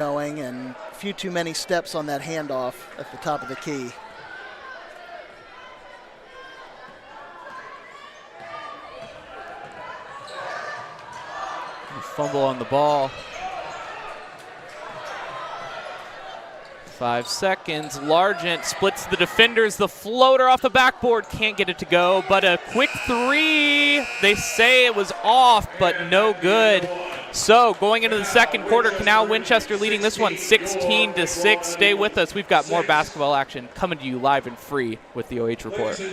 going, and a few too many steps on that handoff at the top of the key. Fumble on the ball. 5 seconds. Largent splits the defenders. The floater off the backboard. Can't get it to go, but a quick three. They say it was off, but no good. So going into the second quarter, Canal Winchester leading this one 16-6. Stay with us. We've got more basketball action coming to you live and free with the OH Report.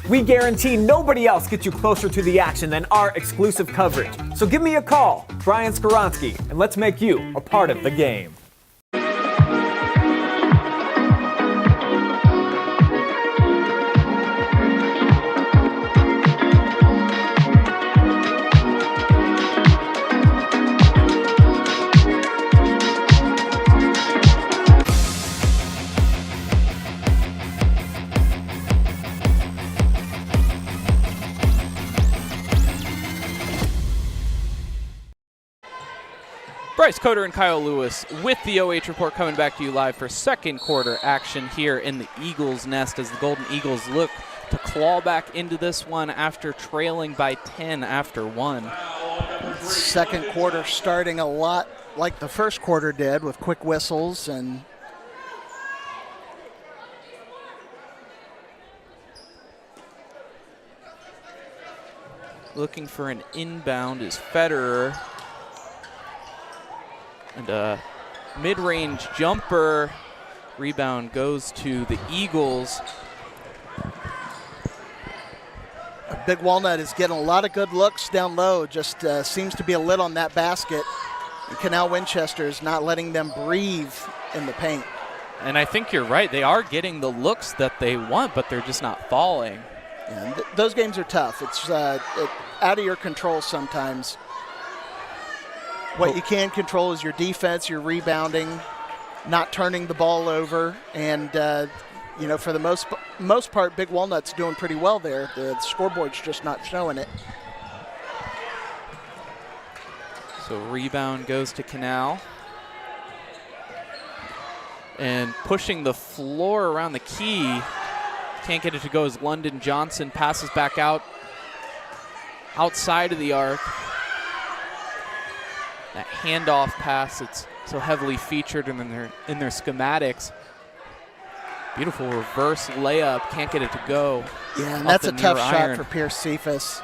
We guarantee nobody else gets you closer to the action than our exclusive coverage. So give me a call, Brian Skoronsky, and let's make you a part of the game. Bryce Coder and Kyle Lewis with the OH Report coming back to you live for second quarter action here in the Eagles' nest as the Golden Eagles look to claw back into this one after trailing by 10 after 1. Second quarter starting a lot like the first quarter did, with quick whistles and looking for an inbound is Federer. And a mid-range jumper. Rebound goes to the Eagles. Big Walnut is getting a lot of good looks down low. Just seems to be a lid on that basket. And Canal Winchester is not letting them breathe in the paint. And I think you're right. They are getting the looks that they want, but they're just not falling. Yeah, those games are tough. It's out of your control sometimes. What you can control is your defense, your rebounding, not turning the ball over, and for the most part, Big Walnut's doing pretty well there. The scoreboard's just not showing it. So rebound goes to Canal. And pushing the floor around the key. Can't get it to go as London Johnson passes back out outside of the arc. That handoff pass, it's so heavily featured in their schematics. Beautiful reverse layup, can't get it to go. Yeah, and that's a tough shot for Pierce Cephas.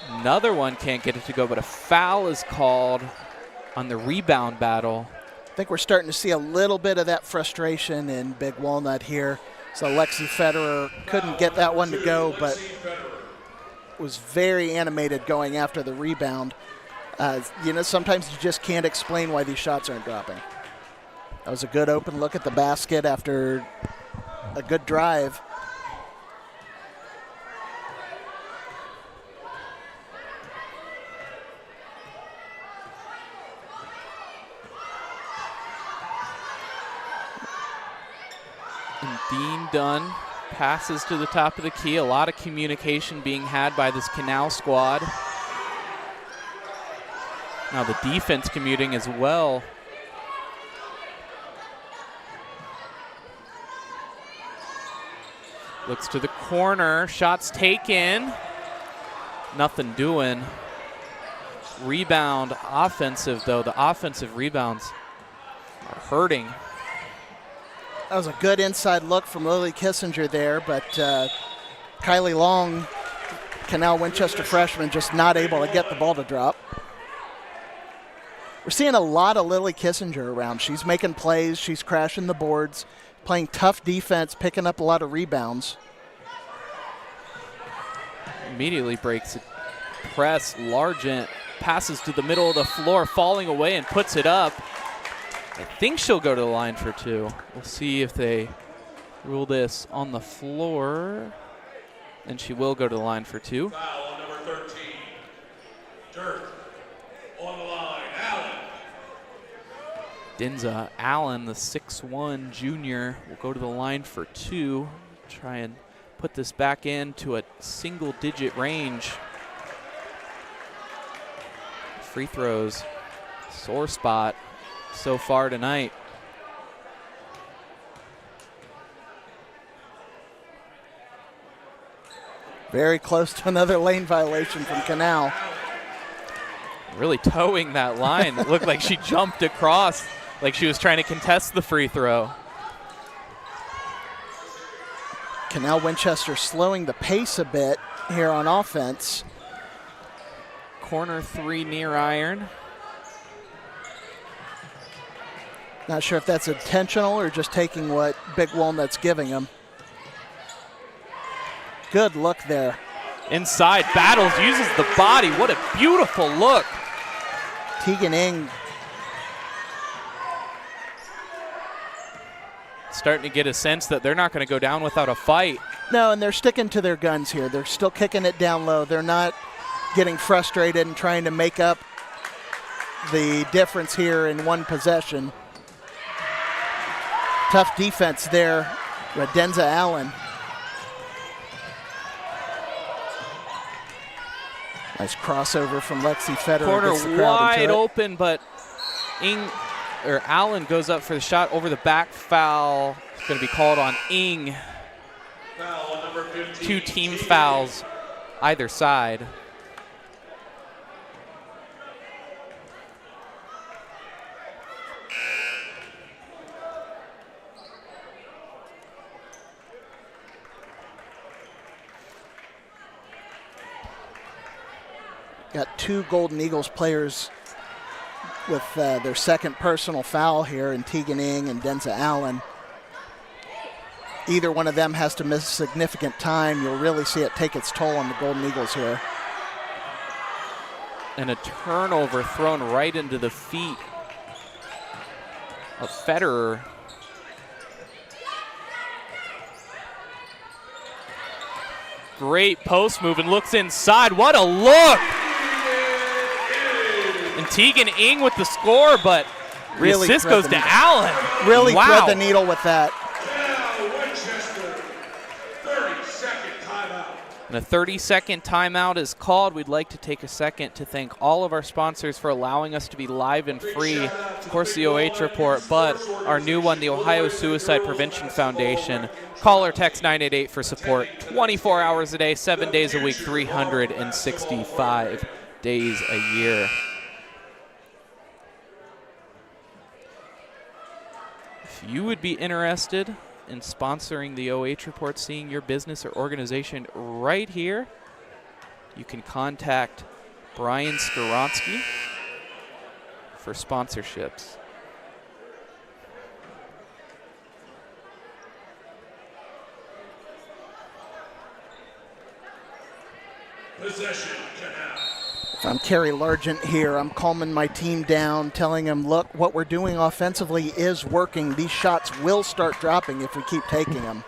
Another one can't get it to go, but a foul is called on the rebound battle. I think we're starting to see a little bit of that frustration in Big Walnut here. So Lexi Federer couldn't get that one to go, but was very animated going after the rebound. Sometimes you just can't explain why these shots aren't dropping. That was a good open look at the basket after a good drive. And Dean-Dunn passes to the top of the key. A lot of communication being had by this Canal squad. Now the defense commuting as well. Looks to the corner, shots taken. Nothing doing. Rebound offensive though. The offensive rebounds are hurting. That was a good inside look from Lily Kissinger there, but Kylie Long, Canal Winchester freshman, just not able to get the ball to drop. We're seeing a lot of Lily Kissinger around. She's making plays. She's crashing the boards, playing tough defense, picking up a lot of rebounds. Immediately breaks a press. Largent passes to the middle of the floor, falling away and puts it up. I think she'll go to the line for 2. We'll see if they rule this on the floor. And she will go to the line for 2. Foul on number 13. Dirt. On the line, Allen. Denza Allen, the 6'1 junior, will go to the line for 2. Try and put this back into a single-digit range. Free throws, sore spot so far tonight. Very close to another lane violation from Canal. Really towing that line. It looked like she jumped across, like she was trying to contest the free throw. Canal Winchester slowing the pace a bit here on offense. Corner 3 near iron. Not sure if that's intentional or just taking what Big Walnut's giving him. Good look there. Inside, battles, uses the body. What a beautiful look. Teagan Ing starting to get a sense that they're not going to go down without a fight. No, and they're sticking to their guns here. They're still kicking it down low. They're not getting frustrated and trying to make up the difference here in one possession. Tough defense there. Denza Allen. Nice crossover from Lexi Federer. Corner wide open, but Allen goes up for the shot over the back. Foul. It's going to be called on Ing. Foul on number 15. 2 team fouls either side. Got 2 Golden Eagles players with their second personal foul here in Teagan Ing and Denza Allen. Either one of them has to miss significant time. You'll really see it take its toll on the Golden Eagles here. And a turnover thrown right into the feet of Federer. Great post move and looks inside. What a look! And Teagan Ing with the score, but really the assist goes to Allen. Really wow. thread the needle with that. Canal Winchester, 30-second timeout. And a 30-second timeout is called. We'd like to take a second to thank all of our sponsors for allowing us to be live and free. Of course, the OH Report, but our new one, the Ohio Suicide Prevention Foundation. Call or text 988 for support. 24 hours a day, 7 days a week, 365 days a year. If you would be interested in sponsoring the OH Report, seeing your business or organization right here, you can contact Brian Skoronsky for sponsorships. Possession, Canal. If I'm Kerry Largent here, I'm calming my team down, telling them, look, what we're doing offensively is working. These shots will start dropping if we keep taking them.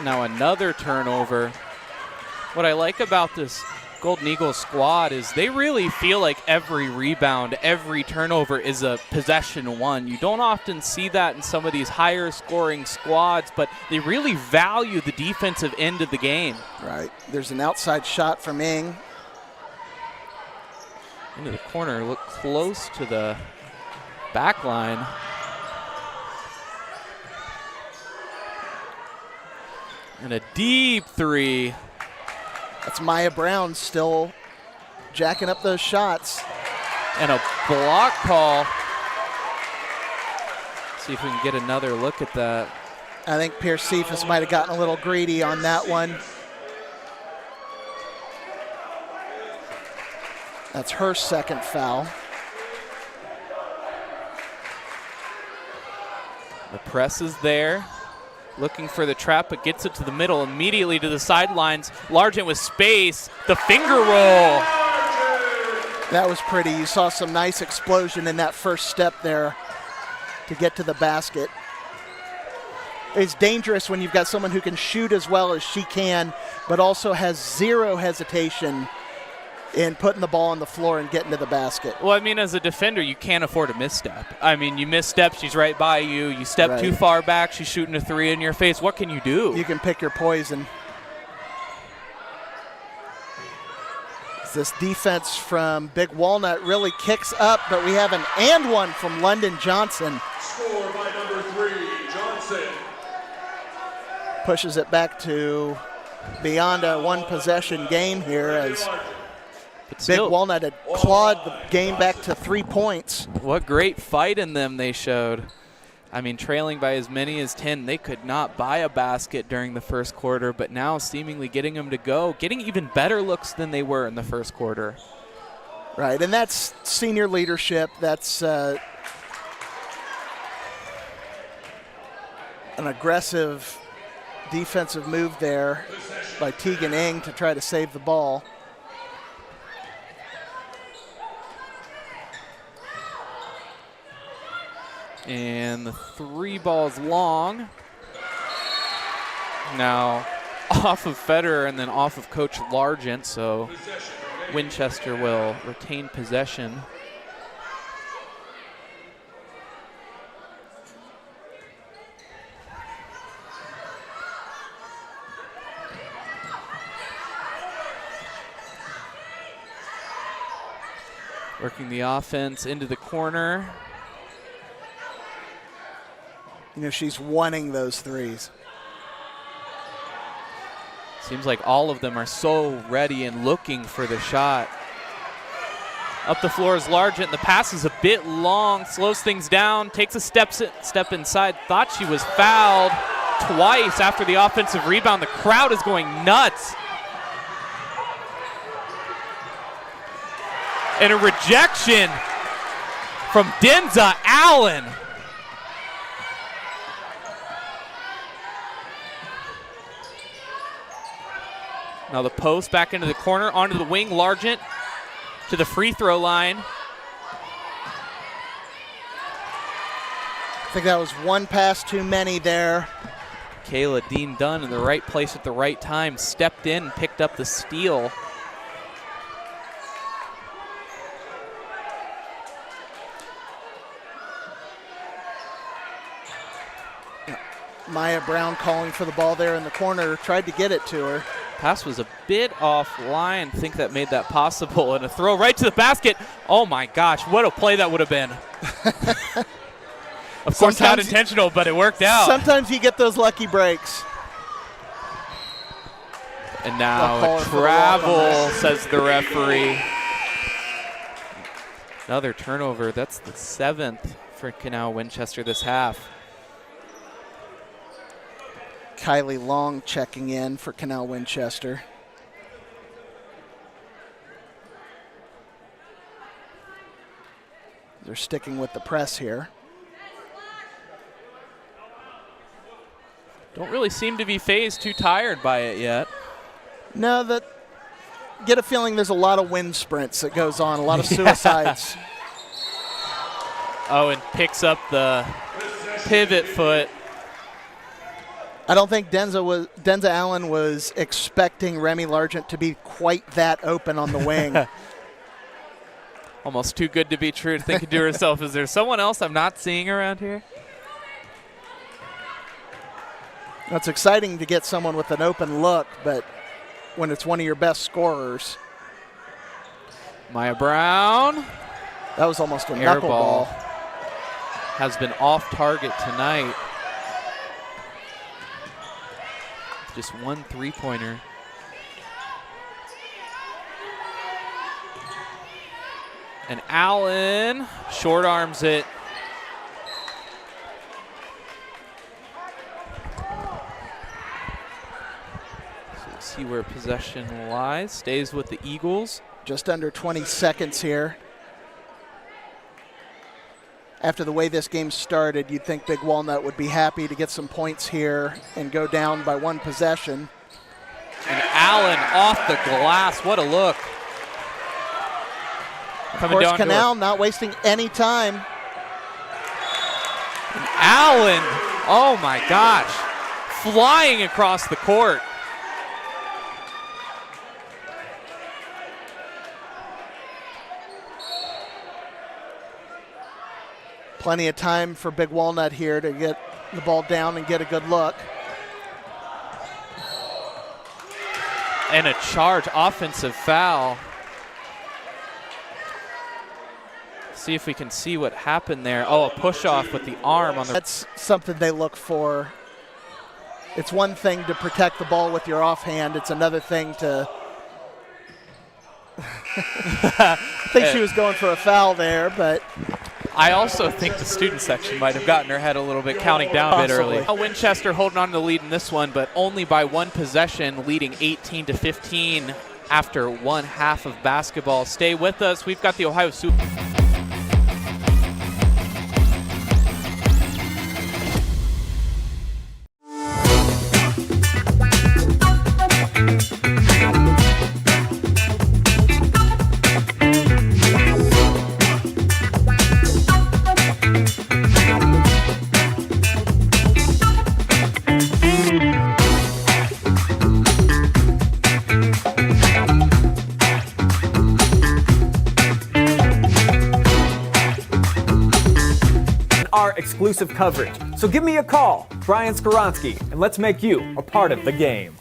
Now another turnover. What I like about this Golden Eagles squad is they really feel like every rebound, every turnover is a possession won. You don't often see that in some of these higher scoring squads, but they really value the defensive end of the game. Right. There's an outside shot from Ing. Into the corner, look close to the back line. And a deep three. That's Maya Brown still jacking up those shots. And a block call. See if we can get another look at that. I think Pierce Cephas might have gotten a little greedy on that one. That's her second foul. The press is there, looking for the trap, but gets it to the middle, immediately to the sidelines. Largent with space, the finger roll. That was pretty. You saw some nice explosion in that first step there to get to the basket. It's dangerous when you've got someone who can shoot as well as she can, but also has zero hesitation in putting the ball on the floor and getting to the basket. Well, I mean, as a defender, you can't afford a misstep. I mean, you misstep, she's right by you. You step Right. too far back, she's shooting a three in your face. What can you do? You can pick your poison. This defense from Big Walnut really kicks up, but we have an and one from London Johnson. Score by number 3, Johnson. Pushes it back to beyond a one possession game here as But Big still, Walnut had clawed the game back to 3 points. what great fight in them they showed. I mean, trailing by as many as 10, they could not buy a basket during the first quarter, but now seemingly getting them to go, getting even better looks than they were in the first quarter. Right, and that's senior leadership. That's an aggressive defensive move there by Teagan to try to save the ball. And the 3 ball's long. Now off of Federer and then off of Coach Largent, so Winchester will retain possession. Working the offense into the corner. You know, she's wanting those threes. Seems like all of them are so ready and looking for the shot. Up the floor is Largent. The pass is a bit long, slows things down, takes a step inside. Thought she was fouled twice after the offensive rebound. The crowd is going nuts. And a rejection from Denza Allen. Now the post back into the corner, onto the wing, Largent to the free throw line. I think that was one pass too many there. Michaela Dean-Dunn in the right place at the right time, stepped in and picked up the steal. Maya Brown calling for the ball there in the corner, tried to get it to her. Pass was a bit offline. I think that made that possible. And a throw right to the basket. Oh my gosh, what a play that would have been. Of course, not intentional, but it worked out. Sometimes you get those lucky breaks. And now a travel, says the referee. Another turnover. That's the 7th for Canal Winchester this half. Kylie Long checking in for Canal Winchester. They're sticking with the press here. Don't really seem to be phased, too tired by it yet. No, get a feeling there's a lot of wind sprints that goes on, a lot of suicides. Oh, and picks up the pivot foot. I don't think Denza Allen was expecting Remy Largent to be quite that open on the wing. Almost too good to be true, thinking to herself, is there someone else I'm not seeing around here? It's exciting to get someone with an open look, but when it's one of your best scorers. Maya Brown. That was almost a Air knuckleball. ball. Has been off target tonight. Just one three-pointer. And Allen short arms it. So we'll see where possession lies. Stays with the Eagles. Just under 20 seconds here. After the way this game started, you'd think Big Walnut would be happy to get some points here and go down by 1 possession. And Allen off the glass. What a look. Of course, Canal not wasting any time. And Allen, oh my gosh, flying across the court. Plenty of time for Big Walnut here to get the ball down and get a good look. And a charge offensive foul. See if we can see what happened there. Oh, a push off with the arm on the. That's something they look for. It's one thing to protect the ball with your offhand. It's another thing to. I think she was going for a foul there, but. I also think the student section might have gotten her head a little bit, counting down a bit early. Winchester holding on to the lead in this one, but only by 1 possession, leading 18-15 after 1 half of basketball. Stay with us. We've got the Ohio Super. Our exclusive coverage. So give me a call, Brian Skoronsky, and let's make you a part of the game.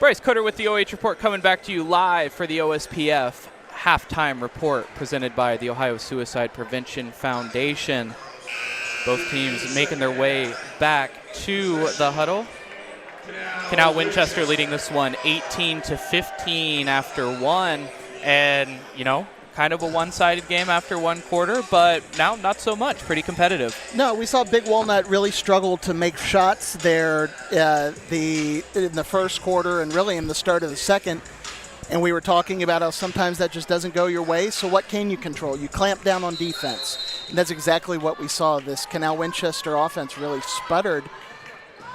Bryce Cutter with the OH Report, coming back to you live for the OSPF halftime report presented by the Ohio Suicide Prevention Foundation. Both teams making their way back to the huddle. Canal Winchester leading this one 18-15 after one. And, you know, kind of a one-sided game after one quarter, but now not so much. Pretty competitive. No, we saw Big Walnut really struggle to make shots there in the first quarter and really in the start of the second. And we were talking about how sometimes that just doesn't go your way. So what can you control? You clamp down on defense. And that's exactly what we saw. This Canal Winchester offense really sputtered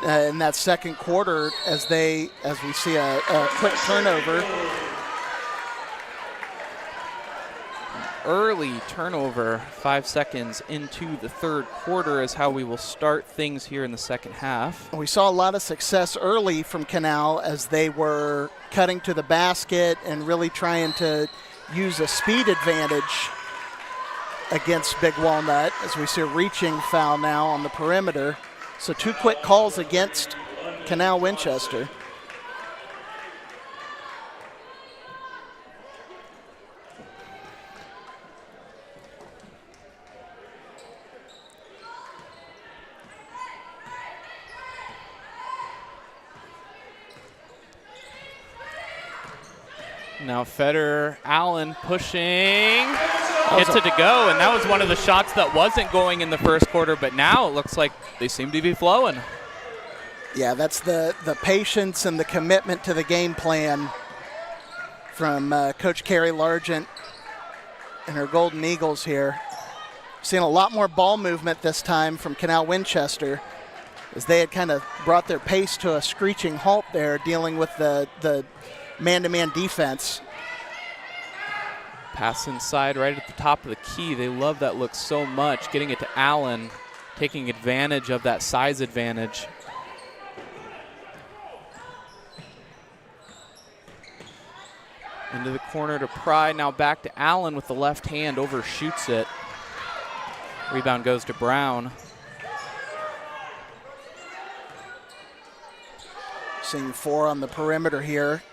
in that second quarter as we see a quick turnover. Early turnover, 5 seconds into the third quarter is how we will start things here in the second half. We saw a lot of success early from Canal as they were cutting to the basket and really trying to use a speed advantage against Big Walnut, as we see a reaching foul now on the perimeter. So 2 quick calls against Canal Winchester. Now Federer, Allen pushing, gets it to go, and that was one of the shots that wasn't going in the first quarter, but now it looks like they seem to be flowing. Yeah, that's the patience and the commitment to the game plan from Coach Carrie Largent and her Golden Eagles here. Seeing a lot more ball movement this time from Canal Winchester as they had kind of brought their pace to a screeching halt there, dealing with the man-to-man defense. Pass inside right at the top of the key. They love that look so much. Getting it to Allen, taking advantage of that size advantage. Into the corner to Pry. Now back to Allen with the left hand. Overshoots it. Rebound goes to Brown. Seeing 4 on the perimeter here.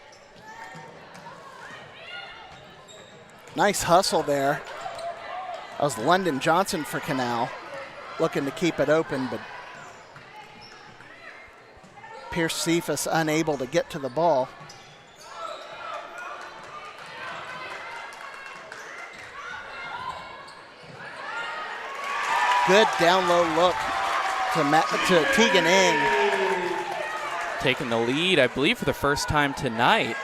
Nice hustle there. That was London Johnson for Canal, looking to keep it open, but Pierce Cephas unable to get to the ball. Good down low look to Teagan Ing. Taking the lead, I believe, for the first time tonight.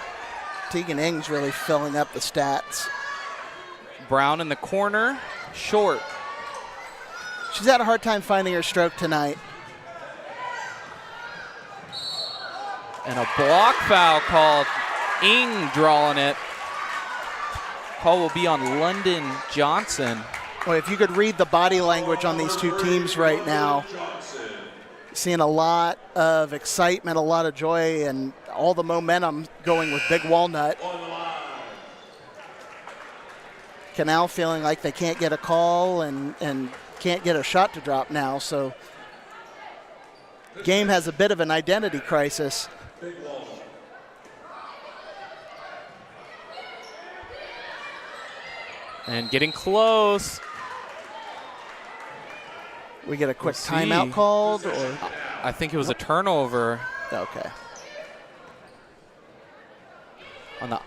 Teagan Ing's really filling up the stats. Brown in the corner, short. She's had a hard time finding her stroke tonight. And a block foul called. Ing drawing it. Call will be on London Johnson. Well, if you could read the body language on these two teams right now, seeing a lot of excitement, a lot of joy, and all the momentum going with Big Walnut. Canal feeling like they can't get a call and can't get a shot to drop now, so game has a bit of an identity crisis. And getting close. We get a quick timeout called, or I think it was a turnover. Okay. On the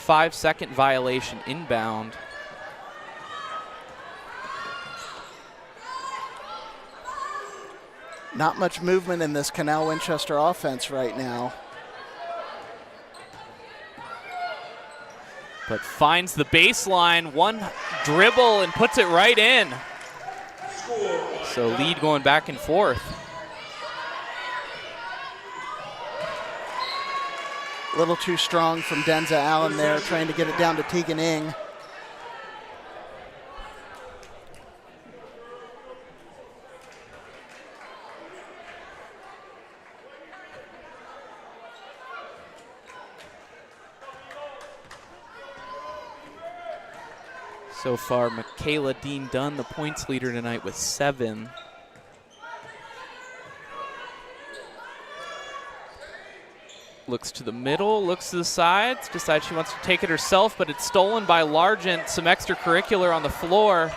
5-second violation inbound. Not much movement in this Canal Winchester offense right now. But finds the baseline, one dribble and puts it right in. So lead going back and forth. A little too strong from Denza Allen there, trying to get it down to Teagan Ing. So far, Michaela Dean-Dunn, the points leader tonight with 7. Looks to the middle, looks to the sides, decides she wants to take it herself, but it's stolen by Largent. Some extracurricular on the floor.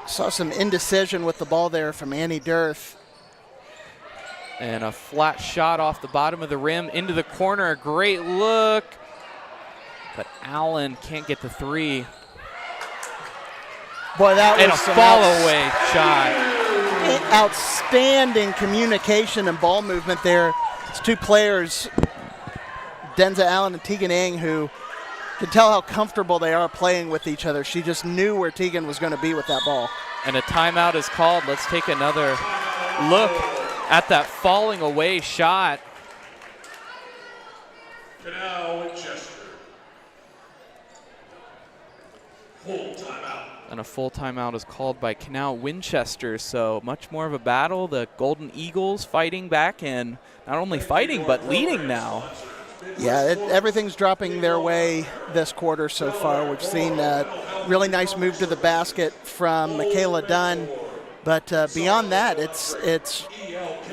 Saw some indecision with the ball there from Annie Dearth. And a flat shot off the bottom of the rim into the corner. A great look. But Allen can't get the three. Boy, that And was a some fall-away shot. outstanding communication and ball movement there. It's two players, Denza Allen and Teagan Ng, who can tell how comfortable they are playing with each other. She just knew where Teagan was going to be with that ball. And a timeout is called. Let's take another look at that falling away shot. Canal Winchester. Full timeout. And a full timeout is called by Canal Winchester. So much more of a battle. The Golden Eagles fighting back, and not only fighting, but leading now. Yeah, everything's dropping their way this quarter so far. We've seen a really nice move to the basket from Michaela Dean. But beyond that, it's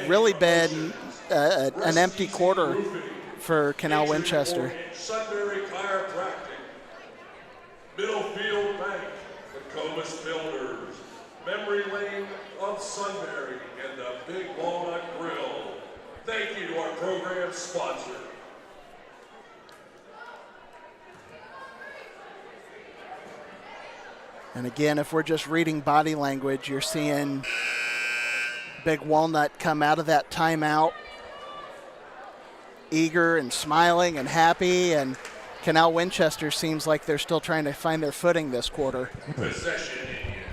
really been an empty quarter for Canal Winchester. Sunbury Chiropractic, Middlefield Bank, the Comus Builders, Memory Lane of Sunbury, and the Big Walnut Grill. Thank you to our program sponsor. And again, if we're just reading body language, you're seeing Big Walnut come out of that timeout eager and smiling and happy, and Canal Winchester seems like they're still trying to find their footing this quarter. Possession Indians.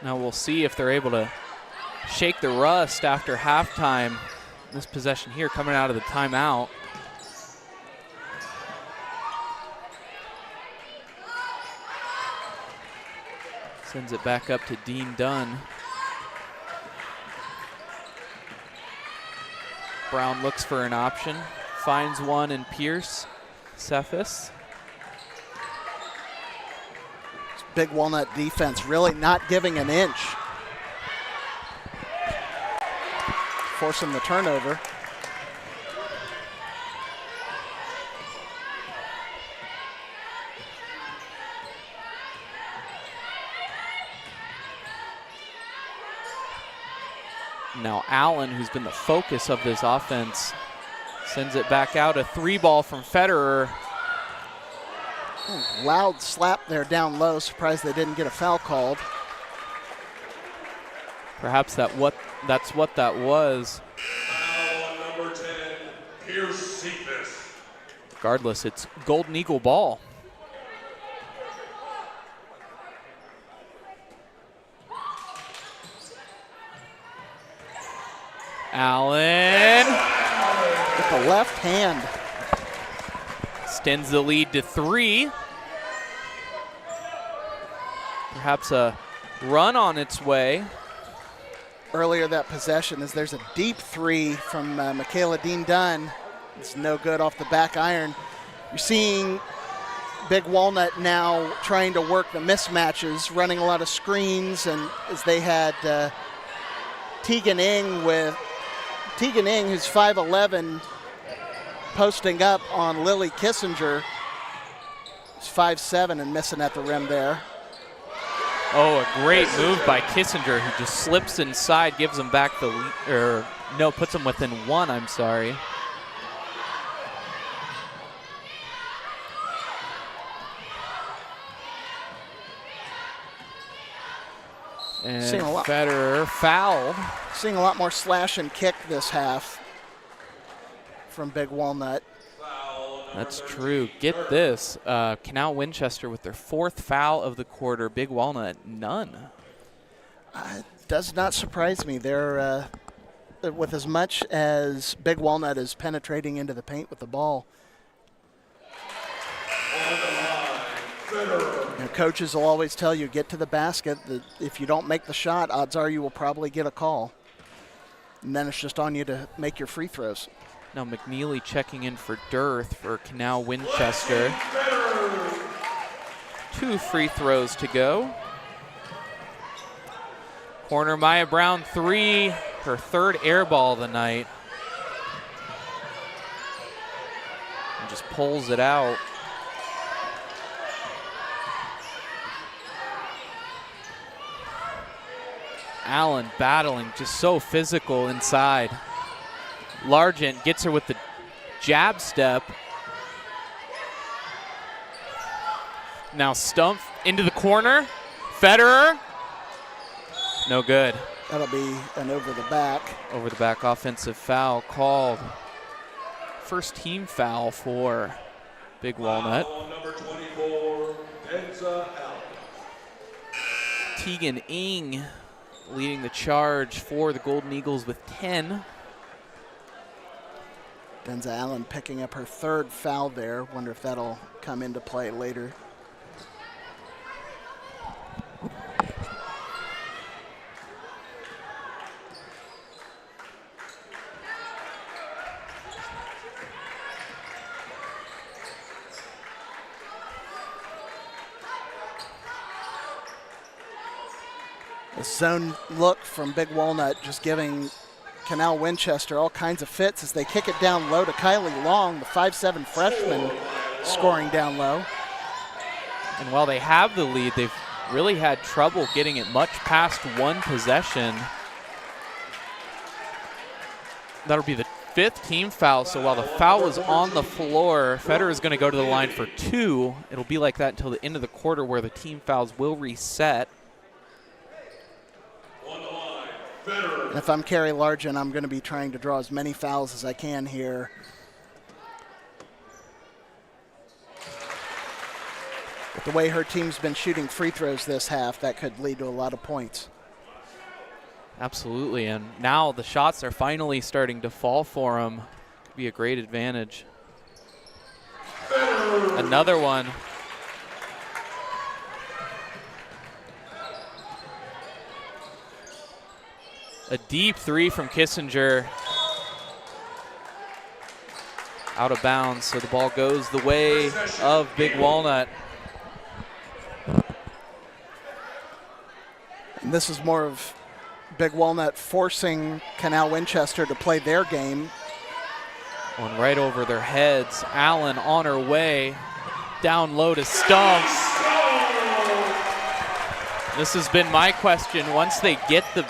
Now we'll see if they're able to shake the rust after halftime. This possession here coming out of the timeout. Sends it back up to Dean-Dunn. Brown looks for an option, finds one in Pierce. Cephas. Big Walnut defense really not giving an inch. Forcing the turnover. Now Allen, who's been the focus of this offense, sends it back out. A three ball from Federer. Loud slap there down low. Surprised they didn't get a foul called. Perhaps that's what that was. Foul on number 10, Pierce Cephas. Regardless, it's Golden Eagle ball. Allen With the left hand. extends the lead to 3. Perhaps a run on its way. Earlier that possession is there's a deep three from Michaela Dean-Dunn. It's no good off the back iron. You're seeing Big Walnut now trying to work the mismatches, running a lot of screens, and as they had Teagan Ng, who's 5'11", posting up on Lily Kissinger, who's 5'7", and missing at the rim there. Oh, a great move by Kissinger, who just slips inside, gives him back the lead, or no, puts him within 1, I'm sorry. And Federer fouled. Seeing a lot more slash and kick this half from Big Walnut. That's true. Get this. Canal Winchester with their 4th foul of the quarter. Big Walnut, none. It does not surprise me. They're with as much as Big Walnut is penetrating into the paint with the ball. Coaches will always tell you, get to the basket. If you don't make the shot, odds are you will probably get a call. And then it's just on you to make your free throws. Now McNeely checking in for Dearth for Canal Winchester. 2 free throws to go. Corner Maya Brown 3, her 3rd air ball of the night. And just pulls it out. Allen battling, just so physical inside. Largent gets her with the jab step. Now Stumpf into the corner. Federer. No good. That'll be an over the back. Over the back offensive foul called. First team foul for Big Walnut. Foul on number 24, Denza Allen. Teagan Ing leading the charge for the Golden Eagles with 10. Denza Allen picking up her 3rd foul there. Wonder if that'll come into play later. A zone look from Big Walnut, just giving Canal Winchester all kinds of fits as they kick it down low to Kylie Long, the 5'7" freshman, scoring down low. And while they have the lead, they've really had trouble getting it much past 1 possession. That'll be the 5th team foul, so while the foul is on the floor, Federer is going to go to the line for 2. It'll be like that until the end of the quarter where the team fouls will reset. If I'm Carrie Largent, I'm going to be trying to draw as many fouls as I can here. With the way her team's been shooting free throws this half, that could lead to a lot of points. Absolutely, and now the shots are finally starting to fall for them. Could be a great advantage. Another one. A deep 3 from Kissinger. Out of bounds, so the ball goes the way of Big Walnut. And this is more of Big Walnut forcing Canal Winchester to play their game. Going right over their heads. Allen on her way. Down low to Stumpf. This has been my question. Once they get the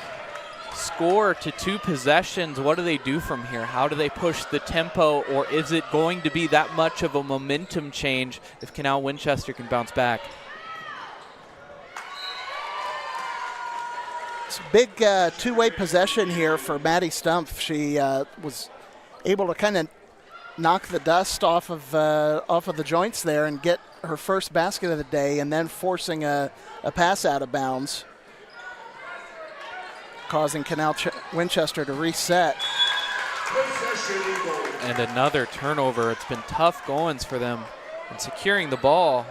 score to 2 possessions, what do they do from here? How do they push the tempo, or is it going to be that much of a momentum change if Canal Winchester can bounce back? It's a big 2-way possession here for Maddy Stumpf. She was able to kind of knock the dust off of the joints there and get her first basket of the day, and then forcing a pass out of bounds, causing Canal Winchester to reset. And another turnover. It's been tough goings for them in securing the ball.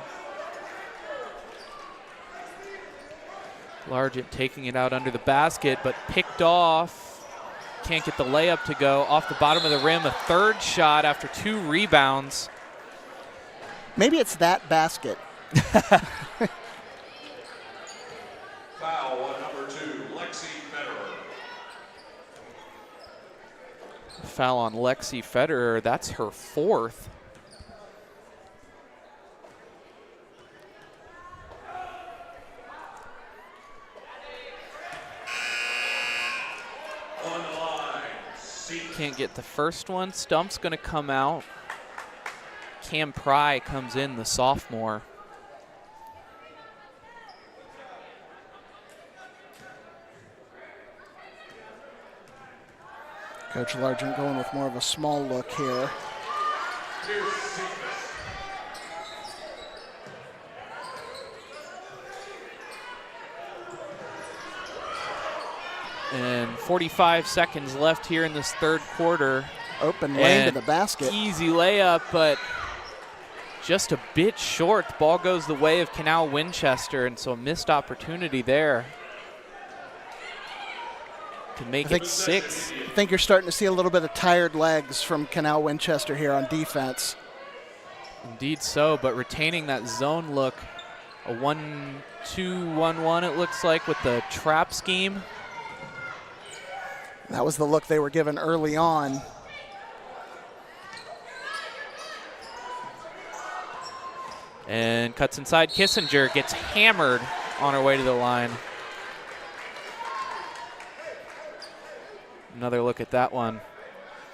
Largent taking it out under the basket, but picked off. Can't get the layup to go. Off the bottom of the rim, a 3rd shot after 2 rebounds. Maybe it's that basket. Foul on number 2, Lexi Federer. Foul on Lexi Federer. That's her 4th. On the line, Can't get the first one. Stumpf's going to come out. Cam Pry comes in, the sophomore. Coach Largent going with more of a small look here. And 45 seconds left here in this 3rd quarter. Open lane to the basket. Easy layup, but just a bit short. The ball goes the way of Canal Winchester, and so a missed opportunity there to make it 6. I think you're starting to see a little bit of tired legs from Canal Winchester here on defense. Indeed so, but retaining that zone look A 1-2-1-1 it looks like with the trap scheme. That was the look they were given early on. And cuts inside. Kissinger gets hammered on her way to the line. Another look at that one.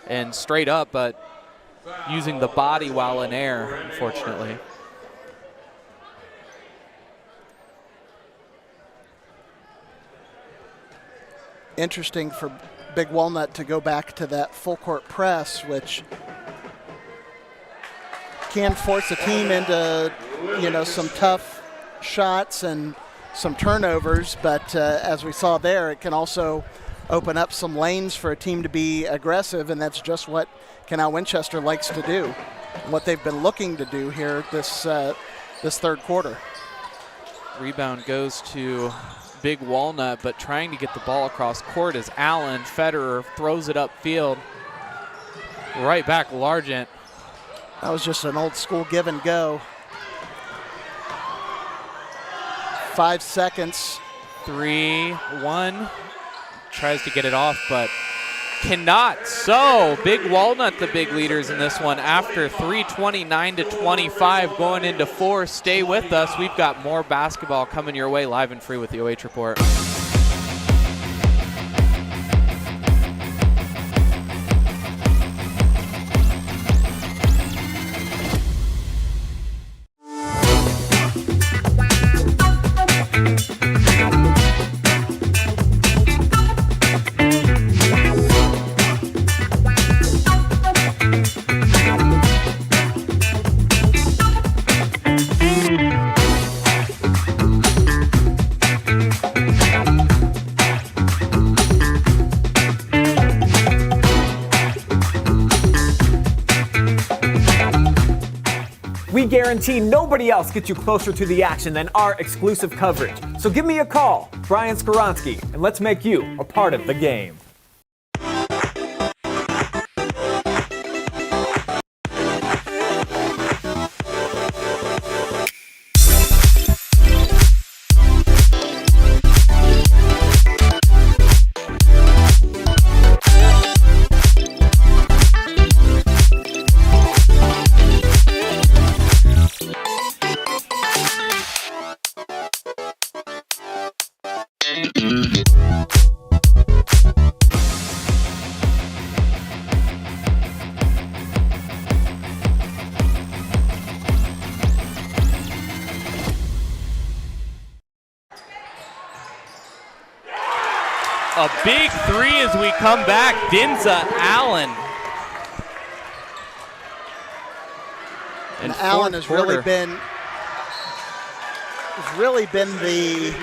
And straight up, but using the body while in air, unfortunately. Interesting for Big Walnut to go back to that full court press, which can force a team into, some tough shots and some turnovers. But as we saw there, it can also open up some lanes for a team to be aggressive, and that's just what Canal Winchester likes to do, what they've been looking to do here this third quarter. Rebound goes to Big Walnut, but trying to get the ball across court as Allen Federer throws it upfield. Right back Largent. That was just an old school give and go. 5 seconds. 3-1. Tries to get it off, but cannot. So Big Walnut, the big leaders in this one after 3:29-25 going into 4. Stay with us. We've got more basketball coming your way live and free with the OH Report. We guarantee nobody else gets you closer to the action than our exclusive coverage. So give me a call, Brian Skoronsky, and let's make you a part of the game. A big three as we come back. Dinza Allen. And Allen has really been the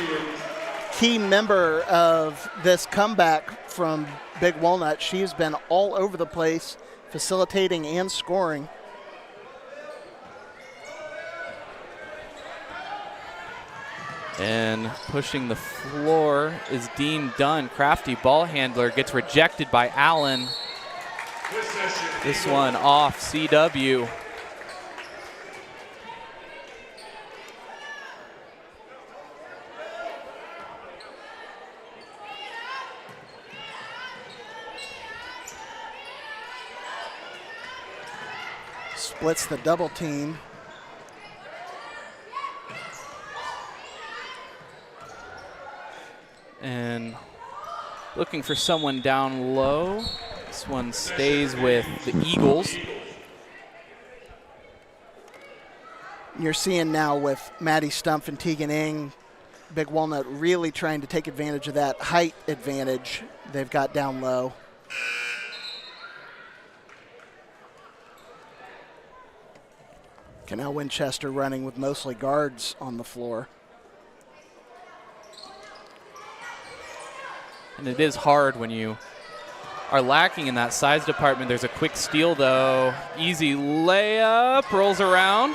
key member of this comeback from Big Walnut. She's been all over the place, facilitating and scoring. And pushing the floor is Dean-Dunn. Crafty ball handler gets rejected by Allen. This one off CW. Splits the double team. And looking for someone down low. This one stays with the Eagles. You're seeing now with Maddy Stumpf and Teagan, Big Walnut really trying to take advantage of that height advantage they've got down low. Canal Winchester running with mostly guards on the floor. And it is hard when you are lacking in that size department. There's a quick steal, though. Easy layup, rolls around,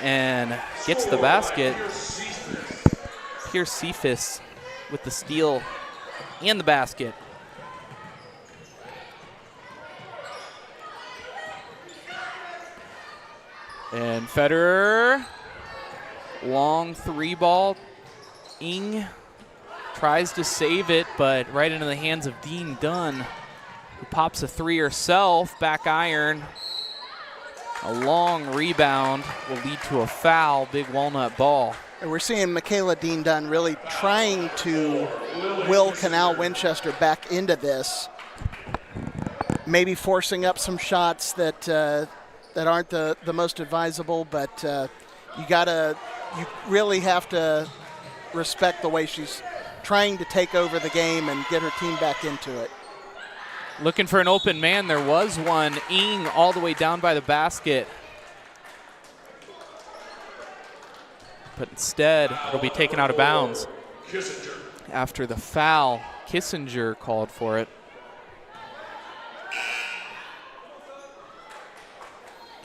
and gets the basket. Pierce Cephas with the steal and the basket. And Federer Long 3-ball. Ing tries to save it, but right into the hands of Dean-Dunn, who pops a 3 herself. Back iron. A long rebound will lead to a foul. Big Walnut ball. And we're seeing Michaela Dean-Dunn really trying to will Canal Winchester back into this. Maybe forcing up some shots that aren't the most advisable, but you really have to respect the way she's trying to take over the game and get her team back into it. Looking for an open man. There was one. Ing all the way down by the basket. But instead, it'll be taken out of bounds. Kissinger. After the foul, Kissinger called for it.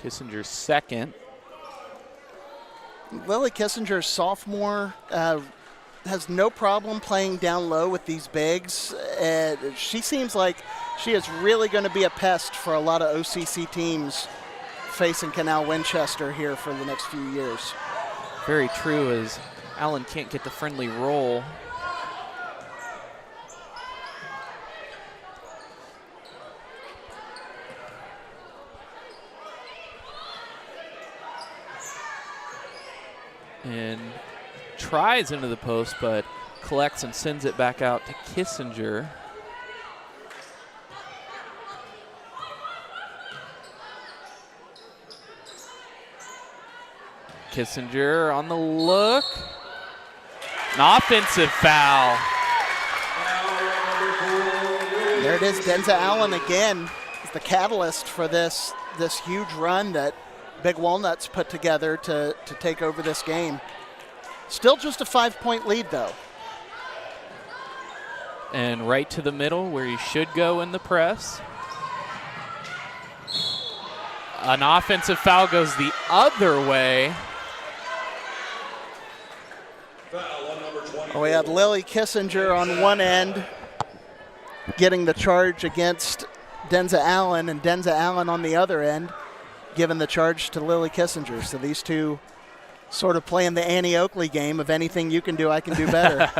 Kissinger's second. Lily Kissinger, sophomore, has no problem playing down low with these bigs. She seems like she is really going to be a pest for a lot of OCC teams facing Canal Winchester here for the next few years. Very true, as Allen can't get the friendly roll. And tries into the post, but collects and sends it back out to Kissinger. Kissinger on the look. An offensive foul. There it is. Denza Allen again is the catalyst for this huge run that Big Walnut's put together to take over this game. Still just a 5-point lead, though. And right to the middle where he should go in the press. An offensive foul goes the other way. We had Lily Kissinger on one end getting the charge against Denza Allen, and Denza Allen on the other end giving the charge to Lily Kissinger. So these two sort of playing the Annie Oakley game of anything you can do, I can do better.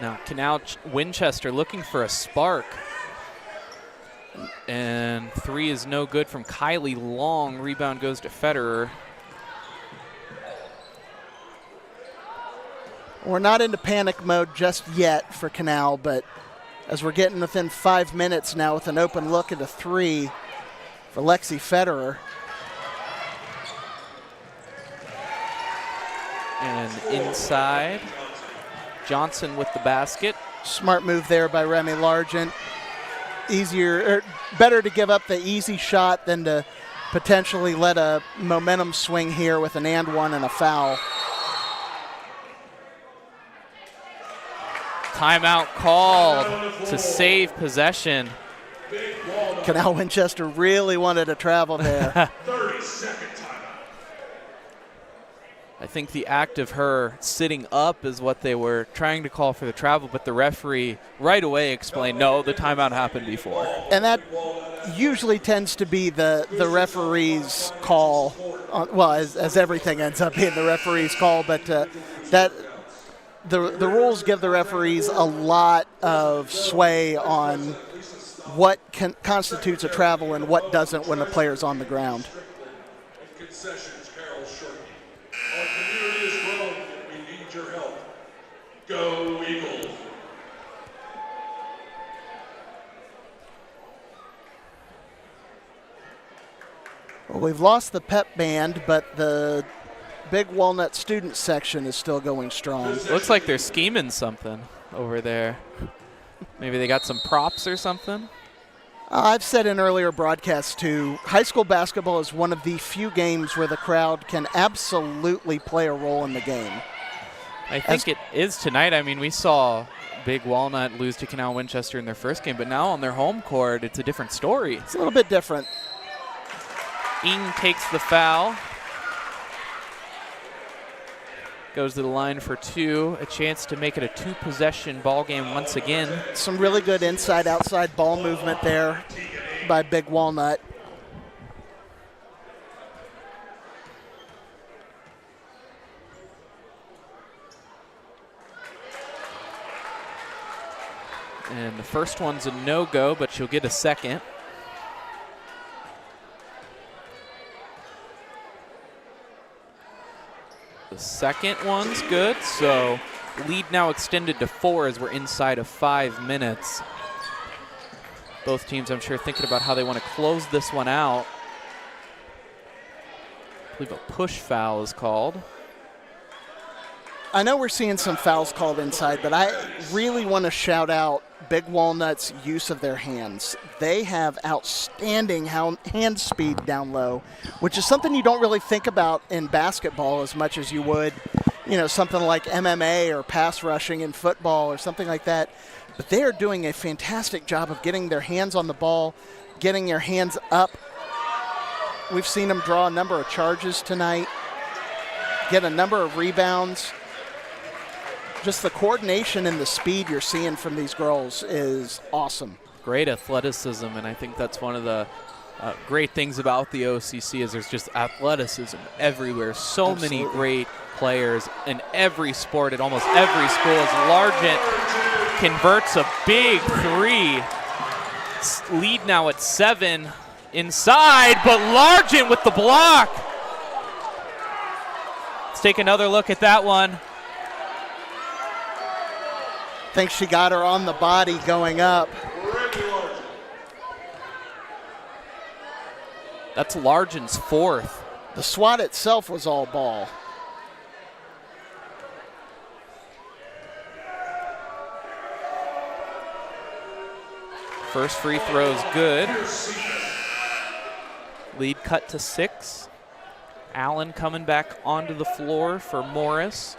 Now Canal Winchester looking for a spark. And 3 is no good from Kylie Long. Rebound goes to Federer. We're not into panic mode just yet for Canal, but as we're getting within 5 minutes now with an open look at a 3 for Lexi Federer. And inside, Johnson with the basket. Smart move there by Remy Largent. Better to give up the easy shot than to potentially let a momentum swing here with an and one and a foul. Timeout called to save possession. Canal Winchester really wanted to travel there. 30-second timeout. I think the act of her sitting up is what they were trying to call for the travel, but the referee right away explained, no, the timeout happened before. And that usually tends to be the referee's call, as everything ends up being the referee's call, but that the rules give the referees a lot of sway on what constitutes a travel and what doesn't when the player's on the ground. Concessions, Carol Shorty. Our community is growing and we need your help. Go Eagles. Well, we've lost the pep band, but the Big Walnut student section is still going strong. Looks like they're scheming something over there. Maybe they got some props or something. I've said in earlier broadcasts, too, high school basketball is one of the few games where the crowd can absolutely play a role in the game. I think it is tonight. I mean, we saw Big Walnut lose to Canal Winchester in their first game, but now on their home court, it's a different story. It's a little bit different. Ing takes the foul. goes to the line for 2. A chance to make it a 2-possession ball game once again. Some really good inside-outside ball movement there by Big Walnut. And the first one's a no-go, but she'll get a second. The second one's good, so lead now extended to 4 as we're inside of 5 minutes. Both teams, I'm sure, thinking about how they want to close this one out. I believe a push foul is called. I know we're seeing some fouls called inside, but I really want to shout out Big Walnut's use of their hands. They have outstanding hand speed down low, which is something you don't really think about in basketball as much as you would, something like MMA or pass rushing in football or something like that. But they are doing a fantastic job of getting their hands on the ball, getting their hands up. We've seen them draw a number of charges tonight, get a number of rebounds. Just the coordination and the speed you're seeing from these girls is awesome. Great athleticism, and I think that's one of the great things about the OCC is there's just athleticism everywhere. So Absolutely. many great players in every sport at almost every school. As Largent converts a big 3. Lead now at 7 inside, but Largent with the block. Let's take another look at that one. Think she got her on the body going up. That's Largent's 4th. The swat itself was all ball. First free throw's good. Lead cut to 6. Allen coming back onto the floor for Morris.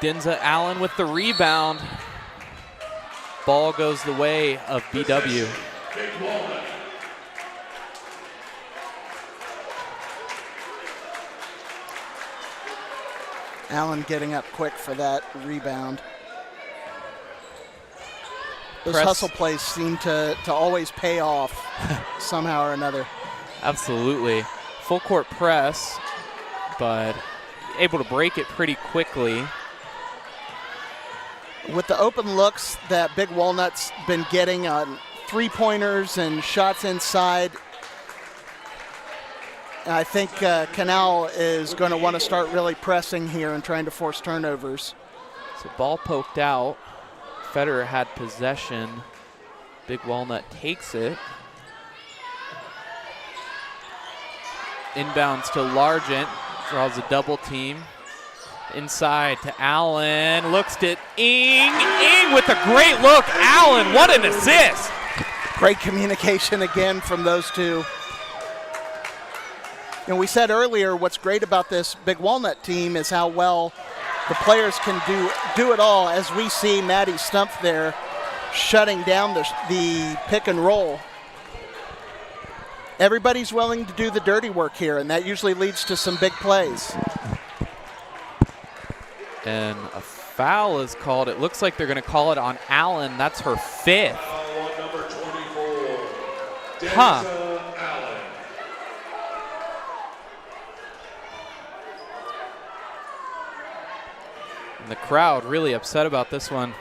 Denza Allen with the rebound. Ball goes the way of BW. Allen getting up quick for that rebound. Those Press. hustle plays seem to always pay off somehow or another. Absolutely. Full court press, but able to break it pretty quickly. With the open looks that Big Walnut's been getting on three-pointers and shots inside, I think Canal is going to want to start really pressing here and trying to force turnovers. So ball poked out. Federer had possession. Big Walnut takes it. Inbounds to Largent, draws a double team. Inside to Allen, looks to Ng. Ng with a great look. Allen, what an assist. Great communication again from those two. We said earlier what's great about this Big Walnut team is how well the players can do it all, as we see Maddy Stumpf there shutting down the pick and roll. Everybody's willing to do the dirty work here, and that usually leads to some big plays. And a foul is called. It looks like they're going to call it on Allen. That's her 5th. Foul on number 24, Denza Allen. And the crowd really upset about this one.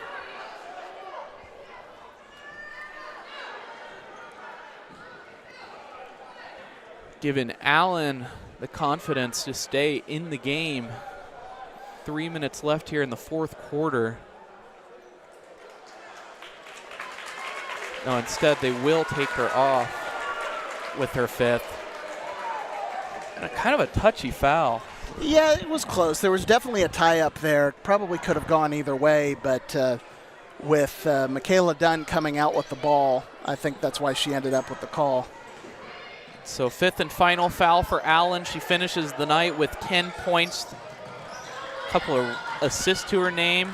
Giving Allen the confidence to stay in the game. 3 minutes left here in the 4th quarter. No, instead they will take her off with her 5th. And a kind of a touchy foul. Yeah, it was close. There was definitely a tie-up there. Probably could have gone either way, but with Michaela Dean coming out with the ball, I think that's why she ended up with the call. So 5th and final foul for Allen. She finishes the night with 10 points. Couple of assists to her name.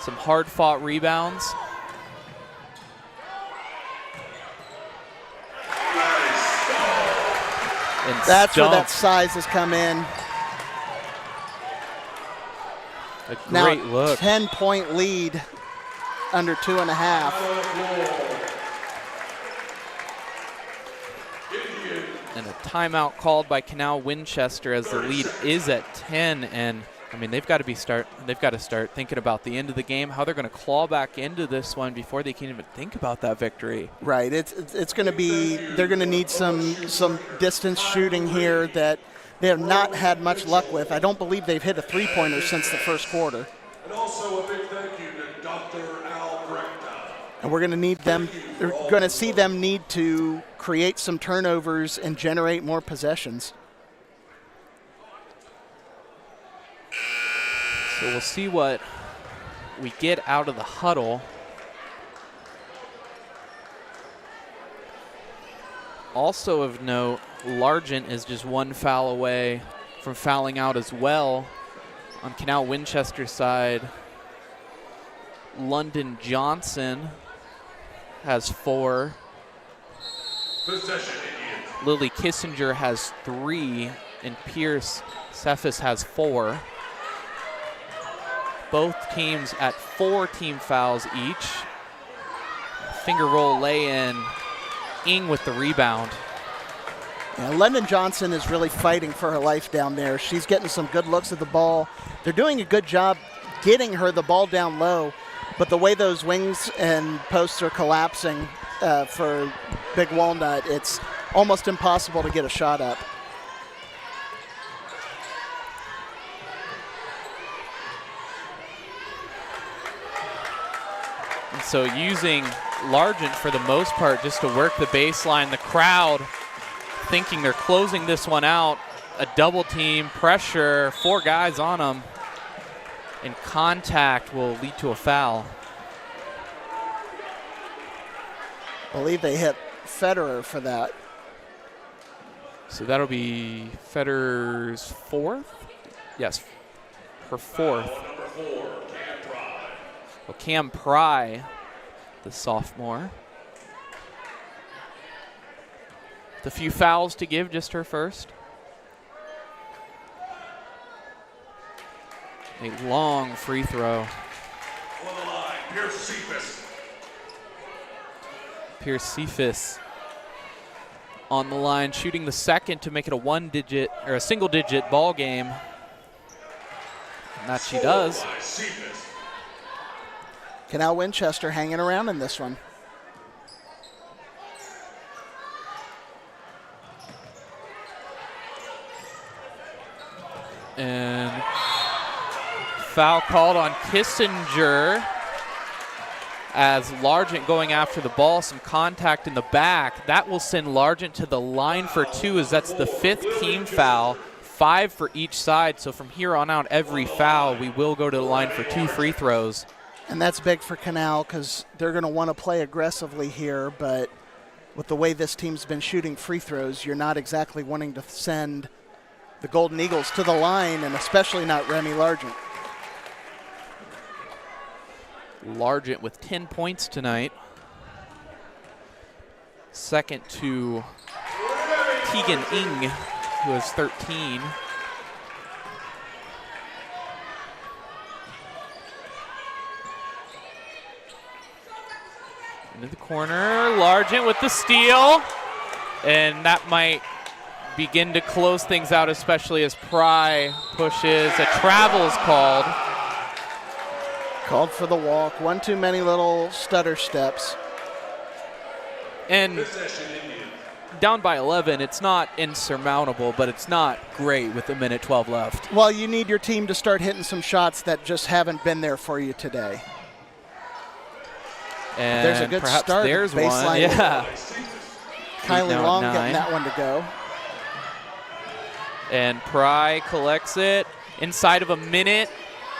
Some hard-fought rebounds. That's where that Stumpf. size has come in. A Now, great look. 10-point lead under 2.5. And a timeout called by Canal Winchester as the lead is at 10. And I mean, they've got to start thinking about the end of the game, how they're going to claw back into this one before they can even think about that victory. Right. It's going to be, they're going to need some distance shooting here that they have not had much luck with. I don't believe they've hit a three-pointer since the first quarter. And also a big thank you to Dr. Al Brechta. And we're going to need them, they're going to see them need to create some turnovers and generate more possessions. So we'll see what we get out of the huddle. Also of note, Largent is just one foul away from fouling out as well. On Canal Winchester's side, London Johnson has 4. Possession Indians. Lily Kissinger has 3, and Pierce Cephas has 4. Both teams at 4 team fouls each. Finger roll lay-in. Ing with the rebound. Yeah, London Johnson is really fighting for her life down there. She's getting some good looks at the ball. They're doing a good job getting her the ball down low, but the way those wings and posts are collapsing for Big Walnut, it's almost impossible to get a shot up. And so using Largent for the most part just to work the baseline. The crowd thinking they're closing this one out. A double team, pressure, 4 guys on them. And contact will lead to a foul. I believe they hit Federer for that. So that'll be Federer's 4th? Yes, her 4th. Number 4, Cam Pry. Well, Cam Pry, the sophomore. The few fouls to give, just her first. A long free throw. On the line, Pierce Cephas. Pierce Cephas on the line, shooting the second to make it a single-digit ball game. And that she does. By Cephas. Canal Winchester hanging around in this one. And foul called on Kissinger as Largent going after the ball, some contact in the back. That will send Largent to the line for 2 as that's the 5th team foul, 5 for each side. So from here on out, every foul, we will go to the line for 2 free throws. And that's big for Canal because they're going to want to play aggressively here, but with the way this team's been shooting free throws, you're not exactly wanting to send the Golden Eagles to the line, and especially not Remy Largent. Largent with 10 points tonight. Second to Teagan Ing, who has 13. Into the corner, Largent with the steal. And that might begin to close things out, especially as Pry pushes. A travel is called. Called for the walk. One too many little stutter steps. And Possession Indians. down by 11, it's not insurmountable, but it's not great with a minute 12 left. Well, you need your team to start hitting some shots that just haven't been there for you today. And There's a good perhaps start. There's Baseline. one. Yeah. Kylie now at Long 9. getting that one to go. And Pry collects it inside of a minute.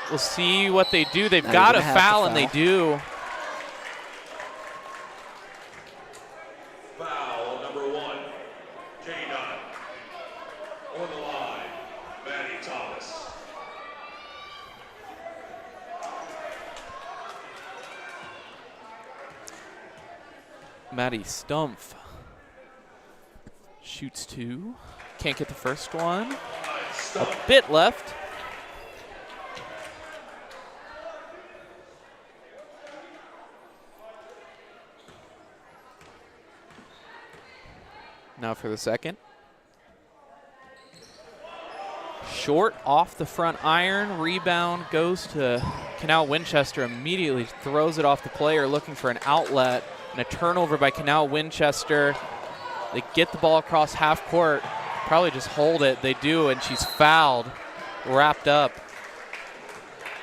We'll see what they do. They've Now got a you're gonna have to foul, and they foul. do. Foul number 1, K-Dot. On the line, Maddy Thomas. Maddy Stumpf shoots 2. Can't get the first one. A bit left. Now for the second. Short off the front iron. Rebound goes to Canal Winchester. Immediately throws it off the player looking for an outlet. And a turnover by Canal Winchester. They get the ball across half court. Probably just hold it. They do, and she's fouled. Wrapped up.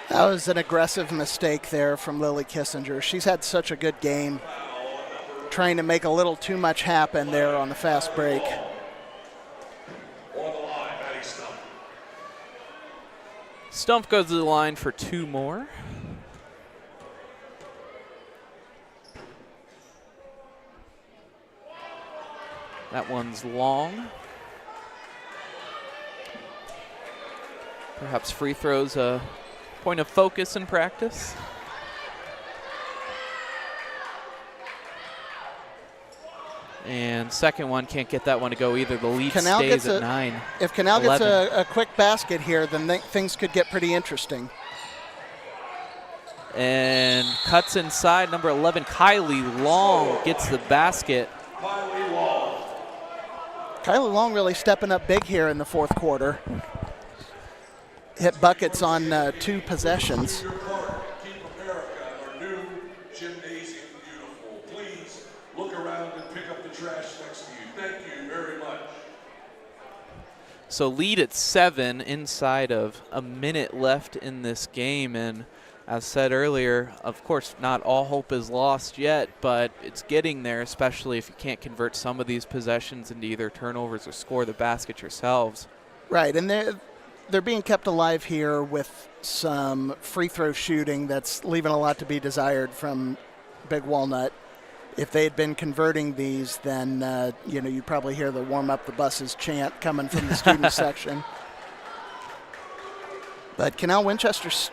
That was an aggressive mistake there from Lily Kissinger. She's had such a good game, trying to make a little too much happen there on the fast break. On the line, Maddy Stumpf. Stumpf goes to the line for 2 more. That one's long. Perhaps free throws a point of focus in practice. And second one, can't get that one to go either. The lead stays at 9. If Canal 11. gets a quick basket here, then things could get pretty interesting. And cuts inside, number 11, Kylie Long gets the basket. Kylie Long really stepping up big here in the fourth quarter. Hit buckets on 2 possessions. Keep America, our new gymnasium, beautiful. Please look around and pick up the trash next to you. Thank you very much. So lead at 7 inside of a minute left in this game. And as said earlier, of course, not all hope is lost yet, but it's getting there, especially if you can't convert some of these possessions into either turnovers or score the basket yourselves. Right, and they're being kept alive here with some free throw shooting that's leaving a lot to be desired from Big Walnut. If they had been converting these, then you'd probably hear the warm up the buses chant coming from the student section. But Canal Winchester's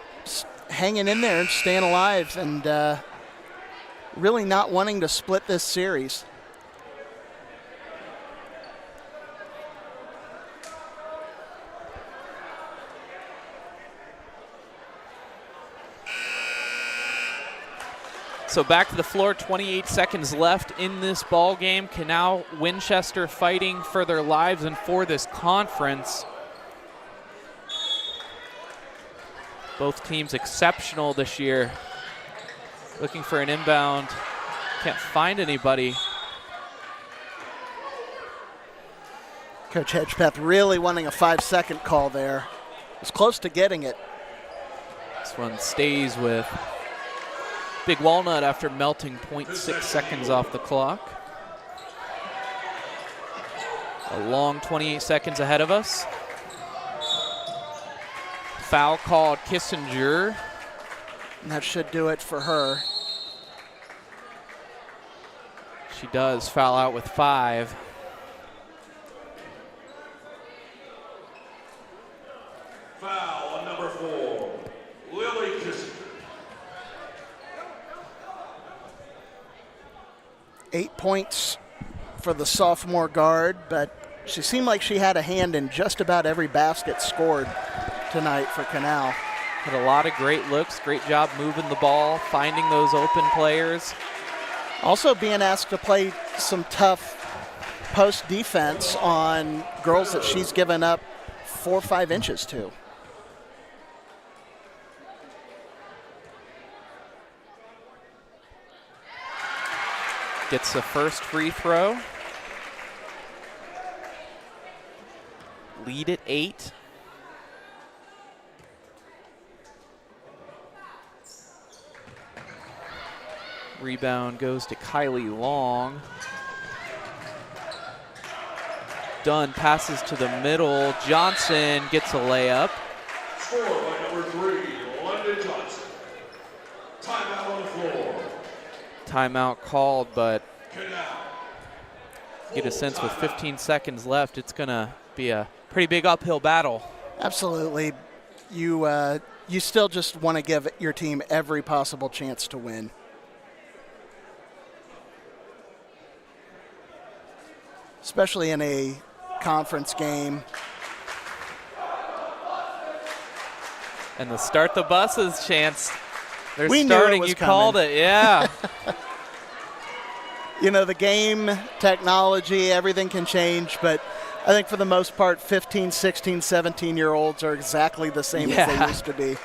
hanging in there and staying alive and really not wanting to split this series. So back to the floor, 28 seconds left in this ball game. Canal Winchester fighting for their lives and for this conference. Both teams exceptional this year. Looking for an inbound. Can't find anybody. Coach Hedgepeth really wanting a 5-second call there. Was close to getting it. This one stays with Big Walnut after melting 0.6 seconds off the clock. A long 28 seconds ahead of us. Foul called Kissinger. And that should do it for her. She does foul out with 5. Foul on number 4, Lily Kissinger. 8 points for the sophomore guard, but she seemed like she had a hand in just about every basket scored tonight for Canal. Had a lot of great looks, great job moving the ball, finding those open players. Also being asked to play some tough post defense on girls that she's given up 4 or 5 inches to. Gets the first free throw. Lead at 8. Rebound goes to Kylie Long. Dunn passes to the middle. Johnson gets a layup. Scored by number 3, London Johnson. Timeout on the floor. Timeout called, but Canal. get a sense with 15 seconds left, it's going to be a pretty big uphill battle. Absolutely. You still just want to give your team every possible chance to win. Especially in a conference game. And the start the buses chance. They're We knew starting. it was You coming. called it, yeah. You know, the game, technology, everything can change, but I think for the most part, 15, 16, 17-year-olds are exactly the same as they used to be.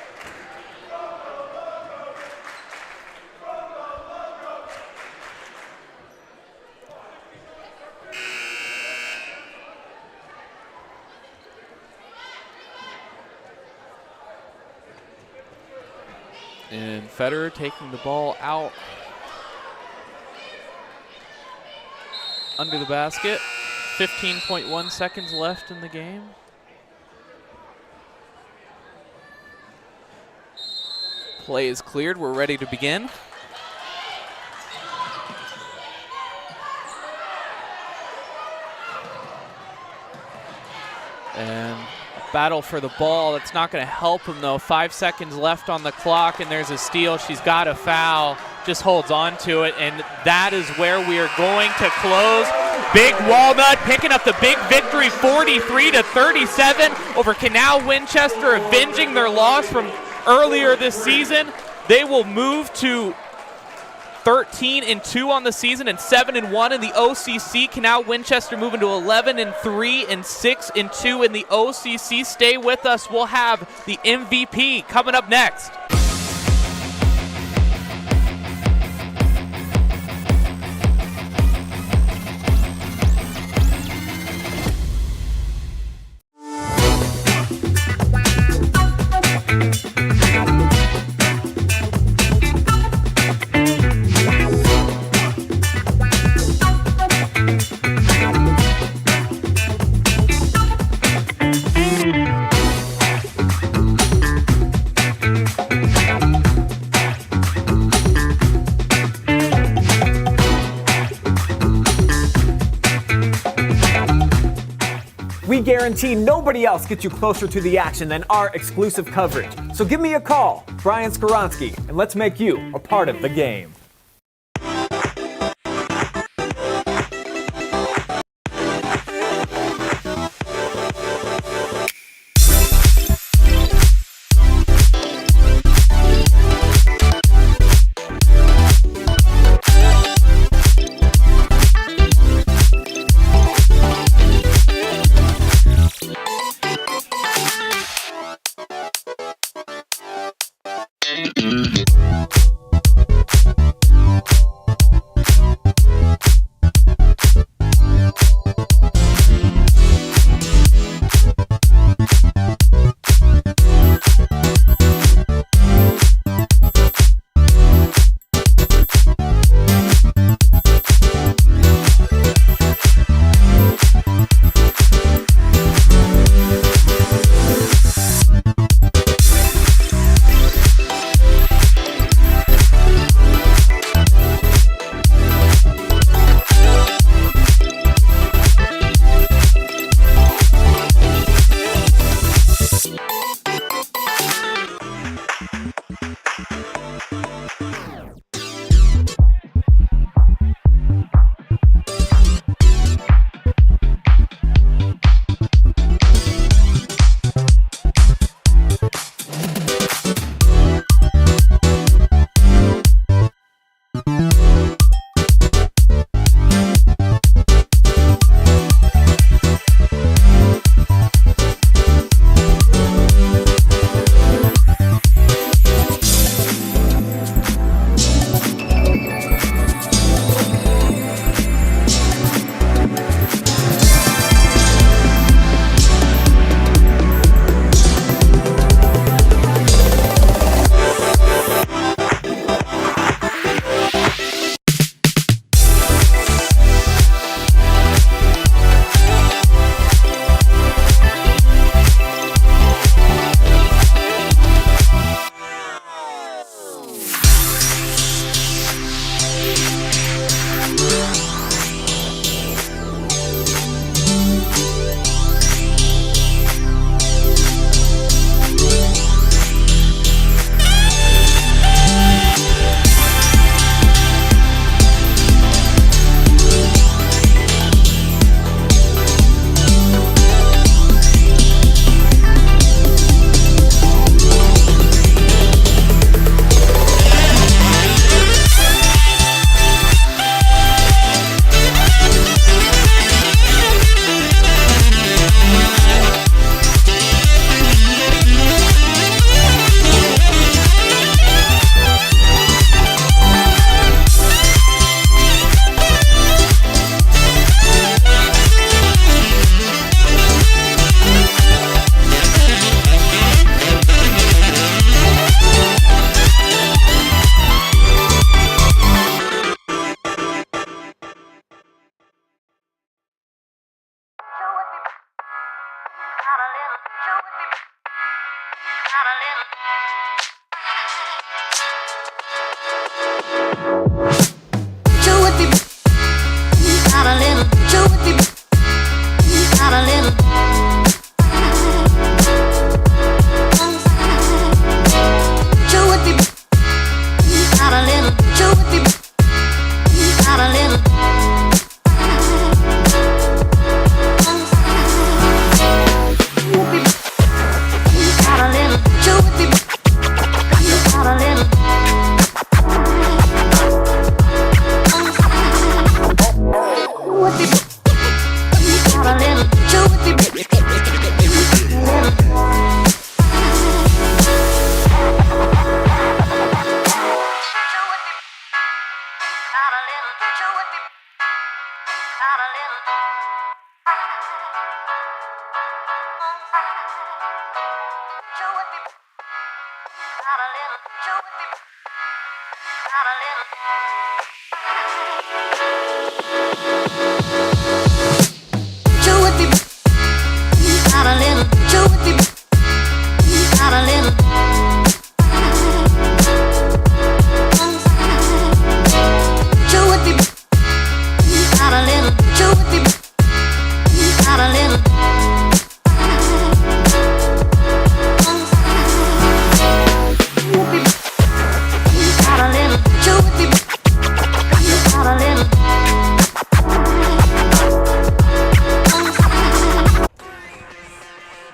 And Federer taking the ball out under the basket. 15.1 seconds left in the game. Play is cleared. We're ready to begin. And battle for the ball. That's not going to help him, though. 5 seconds left on the clock, and there's a steal. She's got a foul. Just holds on to it, and that is where we are going to close. Big Walnut picking up the big victory, 43-37 over Canal Winchester, avenging their loss from earlier this season. They will move to 13-2 on the season and 7-1 in the OCC. Canal Winchester moving to 11-3 and 6-2 in the OCC. Stay with us. We'll have the MVP coming up next. We guarantee nobody else gets you closer to the action than our exclusive coverage. So give me a call, Brian Skoronsky, and let's make you a part of the game.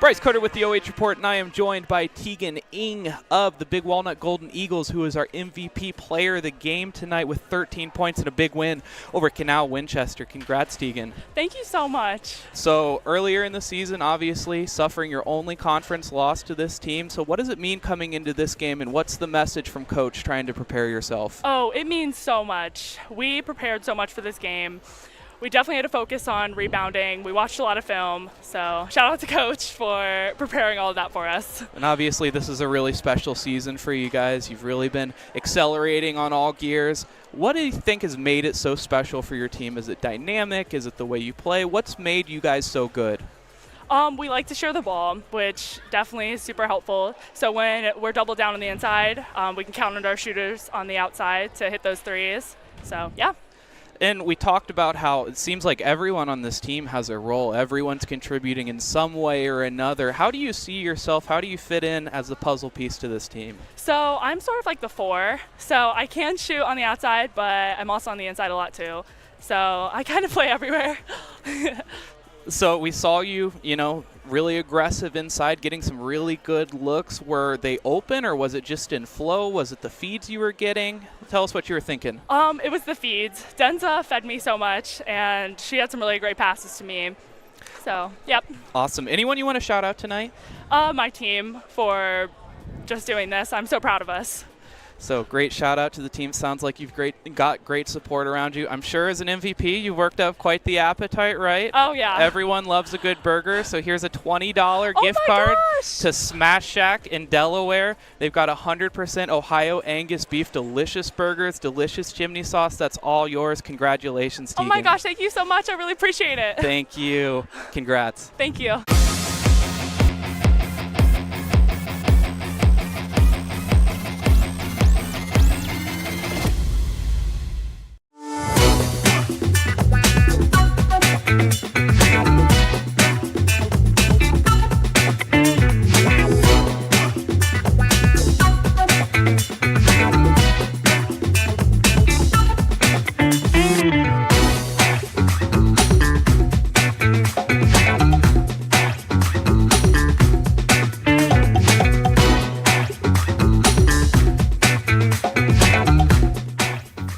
Bryce Carter with the OH Report, and I am joined by Teagan Ing of the Big Walnut Golden Eagles, who is our MVP player of the game tonight with 13 points and a big win over Canal Winchester. Congrats, Teagan. Thank you so much. So earlier in the season, obviously, suffering your only conference loss to this team. So what does it mean coming into this game, and what's the message from Coach trying to prepare yourself? Oh, it means so much. We prepared so much for this game. We definitely had to focus on rebounding. We watched a lot of film, so shout out to Coach for preparing all of that for us. And obviously this is a really special season for you guys. You've really been accelerating on all gears. What do you think has made it so special for your team? Is it dynamic? Is it the way you play? What's made you guys so good? We like to share the ball, which definitely is super helpful. So when we're doubled down on the inside, we can count on our shooters on the outside to hit those threes. So, yeah. And we talked about how it seems like everyone on this team has a role. Everyone's contributing in some way or another. How do you see yourself? How do you fit in as the puzzle piece to this team? So I'm sort of like the 4. So I can shoot on the outside, but I'm also on the inside a lot too. So I kind of play everywhere. So we saw you, really aggressive inside, getting some really good looks. Were they open, or was it just in flow? Was it the feeds you were getting? Tell us what you were thinking. It was the feeds. Denza fed me so much, and she had some really great passes to me. So, yep. Awesome. Anyone you want to shout out tonight? My team for just doing this. I'm so proud of us. So great shout out to the team. Sounds like you've got great support around you. I'm sure as an MVP, you've worked up quite the appetite, right? Oh, yeah. Everyone loves a good burger. So here's a $20 gift card to Smash Shack in Delaware. They've got 100% Ohio Angus beef, delicious burgers, delicious chimney sauce. That's all yours. Congratulations, Teagan. Oh my gosh, thank you so much. I really appreciate it. Thank you. Congrats. Thank you.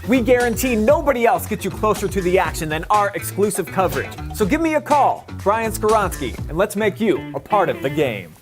We guarantee nobody else gets you closer to the action than our exclusive coverage. So give me a call, Brian Skoronsky, and let's make you a part of the game.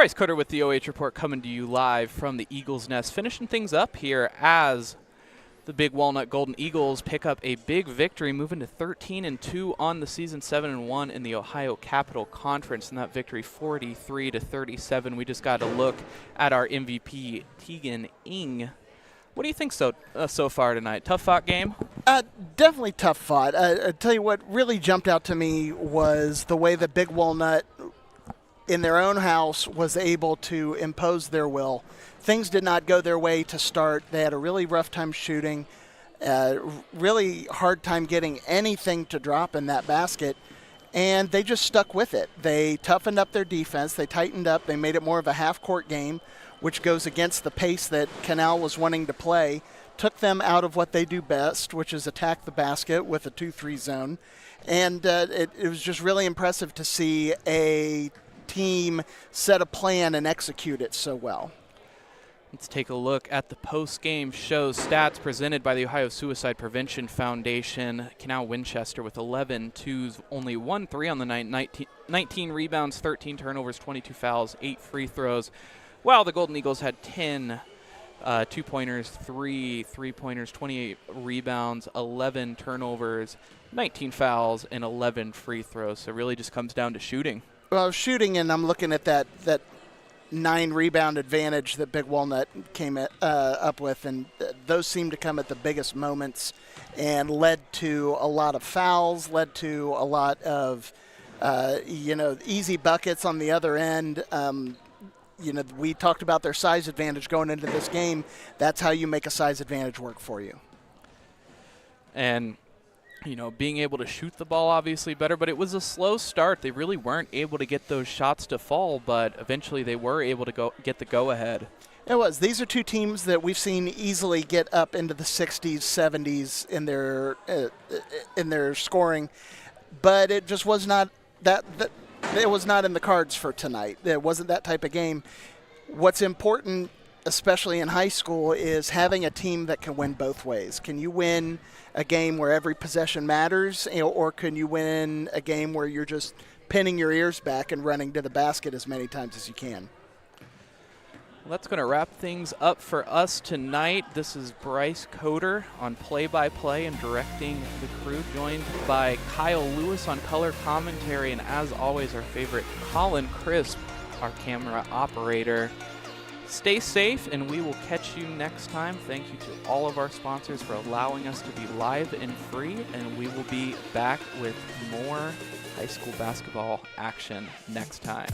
Bryce Coder with the OH Report coming to you live from the Eagles Nest, finishing things up here as the Big Walnut Golden Eagles pick up a big victory, moving to 13-2 on the season, 7-1 in the Ohio Capital Conference, and that victory 43-37. We just got a look at our MVP, Teagan Ing. What do you think so far tonight? Tough fought game? Definitely tough fought. I tell you what really jumped out to me was the way that Big Walnut, in their own house, was able to impose their will. Things did not go their way to start. They had a really rough time shooting, really hard time getting anything to drop in that basket, and they just stuck with it. They toughened up their defense. They tightened up. They made it more of a half-court game, which goes against the pace that Canal was wanting to play, took them out of what they do best, which is attack the basket with a 2-3 zone. And it was just really impressive to see a team set a plan and execute it so well. Let's take a look at the post-game show stats presented by the Ohio Suicide Prevention Foundation. Canal Winchester with 11 twos, only 1 3 on the night, 19 rebounds, 13 turnovers, 22 fouls, 8 free throws, while the Golden Eagles had 10 two-pointers, 3 three-pointers, 28 rebounds, 11 turnovers, 19 fouls, and 11 free throws. So it really just comes down to shooting. Well, shooting, and I'm looking at that 9-rebound advantage that Big Walnut came up with, and those seem to come at the biggest moments and led to a lot of fouls, led to a lot of easy buckets on the other end. We talked about their size advantage going into this game. That's how you make a size advantage work for you. And being able to shoot the ball obviously better, but it was a slow start. They really weren't able to get those shots to fall, but eventually they were able to get the go-ahead. It was. These are two teams that we've seen easily get up into the 60s, 70s in their scoring, but it just was not that it was not in the cards for tonight. It wasn't that type of game. What's important, especially in high school, is having a team that can win both ways. Can you win a game where every possession matters, or can you win a game where you're just pinning your ears back and running to the basket as many times as you can? Well, that's going to wrap things up for us tonight. This is Bryce Coder on play-by-play and directing the crew, joined by Kyle Lewis on color commentary, and as always, our favorite Colin Crisp, our camera operator. Stay safe, and we will catch you next time. Thank you to all of our sponsors for allowing us to be live and free, and we will be back with more high school basketball action next time.